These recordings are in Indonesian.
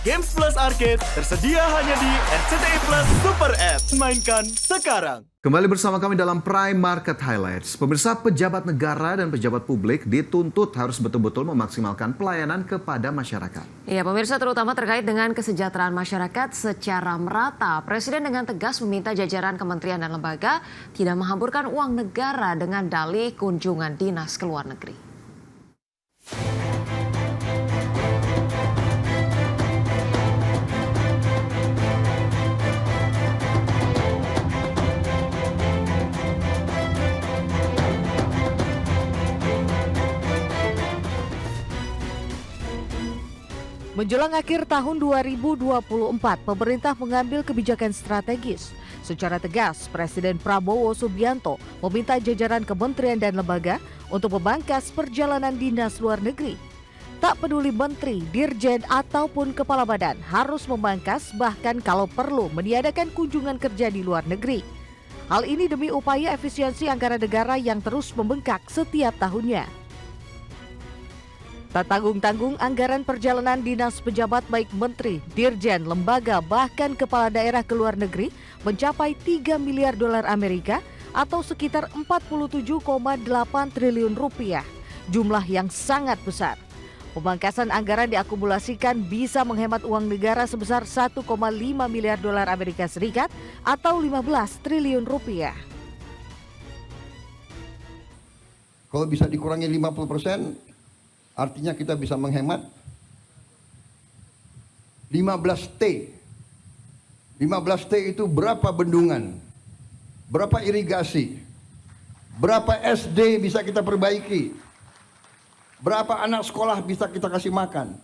Games Plus Arcade tersedia hanya di RCTI Plus Super App. Mainkan sekarang. Kembali bersama kami dalam Prime Market Highlights. Pemirsa, pejabat negara dan pejabat publik dituntut harus betul-betul memaksimalkan pelayanan kepada masyarakat. Ya, pemirsa, terutama terkait dengan kesejahteraan masyarakat secara merata. Presiden dengan tegas meminta jajaran kementerian dan lembaga tidak menghamburkan uang negara dengan dalih kunjungan dinas ke luar negeri. Menjelang akhir tahun 2024, pemerintah mengambil kebijakan strategis. Secara tegas, Presiden Prabowo Subianto meminta jajaran kementerian dan lembaga untuk memangkas perjalanan dinas luar negeri. Tak peduli menteri, dirjen, ataupun kepala badan harus memangkas, bahkan kalau perlu meniadakan kunjungan kerja di luar negeri. Hal ini demi upaya efisiensi anggaran negara yang terus membengkak setiap tahunnya. Tak tanggung-tanggung, anggaran perjalanan dinas pejabat baik menteri, dirjen, lembaga, bahkan kepala daerah ke luar negeri mencapai 3 miliar dolar Amerika atau sekitar 47,8 triliun rupiah, jumlah yang sangat besar. Pemangkasan anggaran diakumulasikan bisa menghemat uang negara sebesar 1,5 miliar dolar Amerika Serikat atau 15 triliun rupiah. Kalau bisa dikurangi 50%, artinya kita bisa menghemat 15T. 15T itu berapa bendungan, berapa irigasi, berapa SD bisa kita perbaiki, berapa anak sekolah bisa kita kasih makan.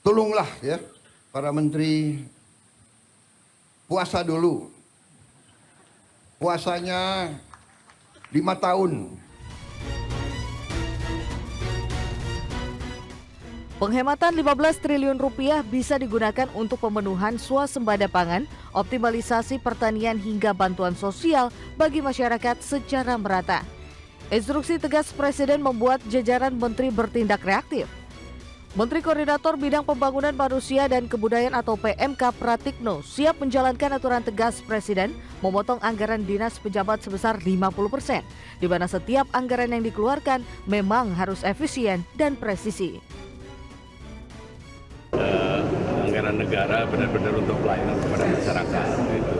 Tolonglah ya para menteri, puasa dulu. Puasanya 5 tahun. Penghematan 15 triliun rupiah bisa digunakan untuk pemenuhan swasembada pangan, optimalisasi pertanian hingga bantuan sosial bagi masyarakat secara merata. Instruksi tegas Presiden membuat jajaran menteri bertindak reaktif. Menteri Koordinator Bidang Pembangunan Manusia dan Kebudayaan atau PMK Pratikno siap menjalankan aturan tegas Presiden memotong anggaran dinas pejabat sebesar 50%, di mana setiap anggaran yang dikeluarkan memang harus efisien dan presisi. Anggaran negara benar-benar untuk pelayanan kepada masyarakat gitu.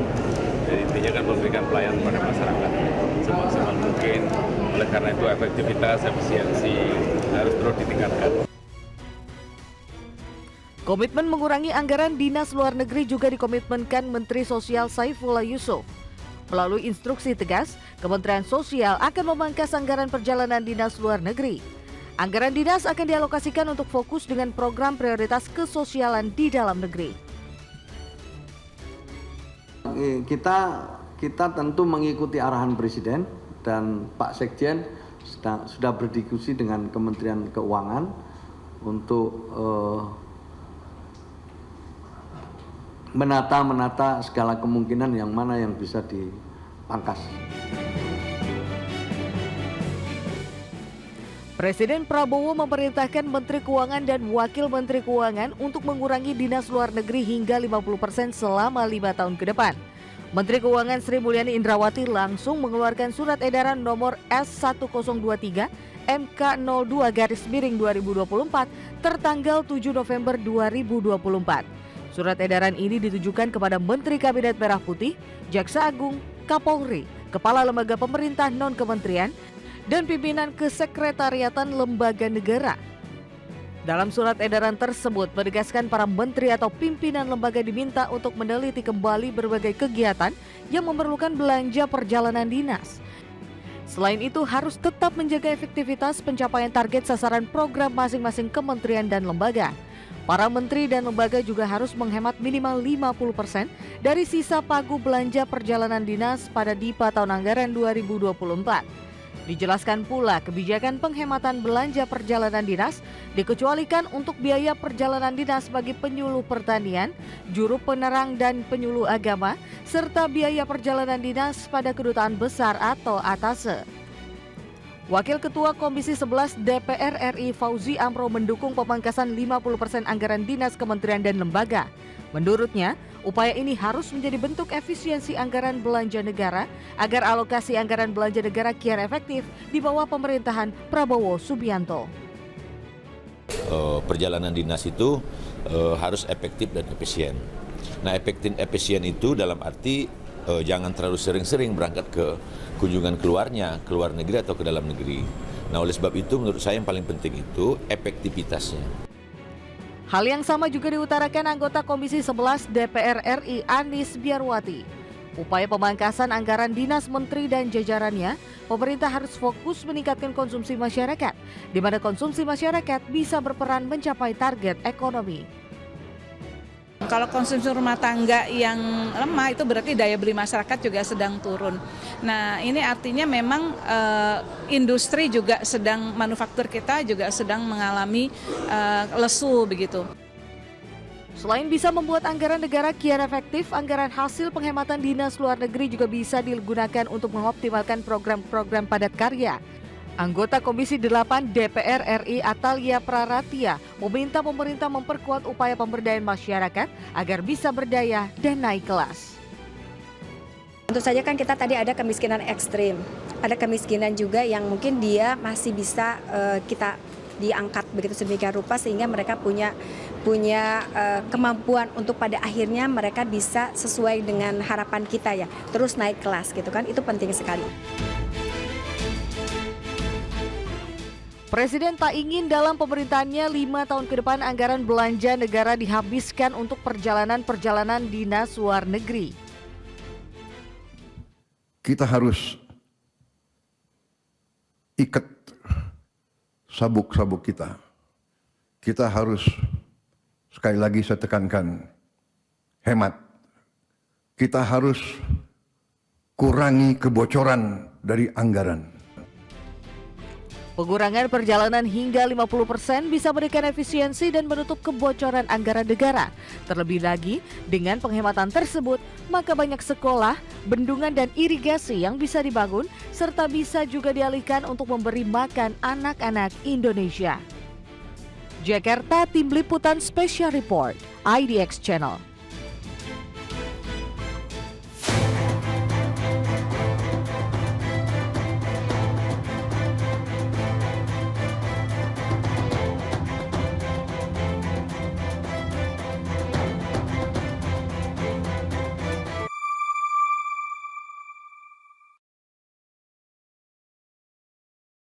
Jadi intinya kan memberikan pelayanan kepada masyarakat semaksimal mungkin. Oleh karena itu efektivitas, efisiensi harus terus ditingkatkan. Komitmen mengurangi anggaran dinas luar negeri juga dikomitmenkan Menteri Sosial Saifullah Yusuf. Melalui instruksi tegas, Kementerian Sosial akan memangkas anggaran perjalanan dinas luar negeri. Anggaran dinas akan dialokasikan untuk fokus dengan program prioritas kesosialan di dalam negeri. Kita tentu mengikuti arahan Presiden dan Pak Sekjen sudah berdiskusi dengan Kementerian Keuangan untuk menata segala kemungkinan yang mana yang bisa dipangkas. Presiden Prabowo memerintahkan Menteri Keuangan dan Wakil Menteri Keuangan untuk mengurangi dinas luar negeri hingga 50% selama 5 tahun ke depan. Menteri Keuangan Sri Mulyani Indrawati langsung mengeluarkan surat edaran nomor S1023 MK02/2024 tertanggal 7 November 2024. Surat edaran ini ditujukan kepada Menteri Kabinet Merah Putih, Jaksa Agung, Kapolri, Kepala Lembaga Pemerintah Non-Kementerian, dan pimpinan kesekretariatan lembaga negara. Dalam surat edaran tersebut menegaskan para menteri atau pimpinan lembaga diminta untuk meneliti kembali berbagai kegiatan yang memerlukan belanja perjalanan dinas. Selain itu harus tetap menjaga efektivitas pencapaian target sasaran program masing-masing kementerian dan lembaga. Para menteri dan lembaga juga harus menghemat minimal 50% dari sisa pagu belanja perjalanan dinas pada DIPA tahun anggaran 2024. Dijelaskan pula kebijakan penghematan belanja perjalanan dinas dikecualikan untuk biaya perjalanan dinas bagi penyuluh pertanian, juru penerang dan penyuluh agama, serta biaya perjalanan dinas pada kedutaan besar atau atase. Wakil Ketua Komisi 11 DPR RI Fauzi Amro mendukung pemangkasan 50% anggaran dinas kementerian dan lembaga. Menurutnya, upaya ini harus menjadi bentuk efisiensi anggaran belanja negara agar alokasi anggaran belanja negara kian efektif di bawah pemerintahan Prabowo Subianto. Perjalanan dinas itu harus efektif dan efisien. Nah, efisien itu dalam arti jangan terlalu sering-sering berangkat ke kunjungan keluarnya, ke luar negeri atau ke dalam negeri. Nah, oleh sebab itu menurut saya yang paling penting itu efektivitasnya. Hal yang sama juga diutarakan anggota Komisi 11 DPR RI Anis Biarwati. Upaya pemangkasan anggaran dinas menteri dan jajarannya, pemerintah harus fokus meningkatkan konsumsi masyarakat, di mana konsumsi masyarakat bisa berperan mencapai target ekonomi. Kalau konsumsi rumah tangga yang lemah itu berarti daya beli masyarakat juga sedang turun. Nah, ini artinya memang industri juga sedang, manufaktur kita juga sedang mengalami lesu begitu. Selain bisa membuat anggaran negara kian efektif, anggaran hasil penghematan dinas luar negeri juga bisa digunakan untuk mengoptimalkan program-program padat karya. Anggota Komisi 8 DPR RI Atalia Praratia meminta pemerintah memperkuat upaya pemberdayaan masyarakat agar bisa berdaya dan naik kelas. Tentu saja kan kita tadi ada kemiskinan ekstrim, ada kemiskinan juga yang mungkin dia masih bisa kita diangkat begitu sedemikian rupa sehingga mereka punya kemampuan untuk pada akhirnya mereka bisa sesuai dengan harapan kita ya, terus naik kelas gitu kan, itu penting sekali. Presiden tak ingin dalam pemerintahannya 5 tahun ke depan anggaran belanja negara dihabiskan untuk perjalanan-perjalanan dinas luar negeri. Kita harus ikat sabuk-sabuk kita. Kita harus, sekali lagi saya tekankan, hemat. Kita harus kurangi kebocoran dari anggaran. Pengurangan perjalanan hingga 50% bisa memberikan efisiensi dan menutup kebocoran anggaran negara. Terlebih lagi, dengan penghematan tersebut, maka banyak sekolah, bendungan dan irigasi yang bisa dibangun, serta bisa juga dialihkan untuk memberi makan anak-anak Indonesia. Jakarta, Tim Liputan Special Report, IDX Channel.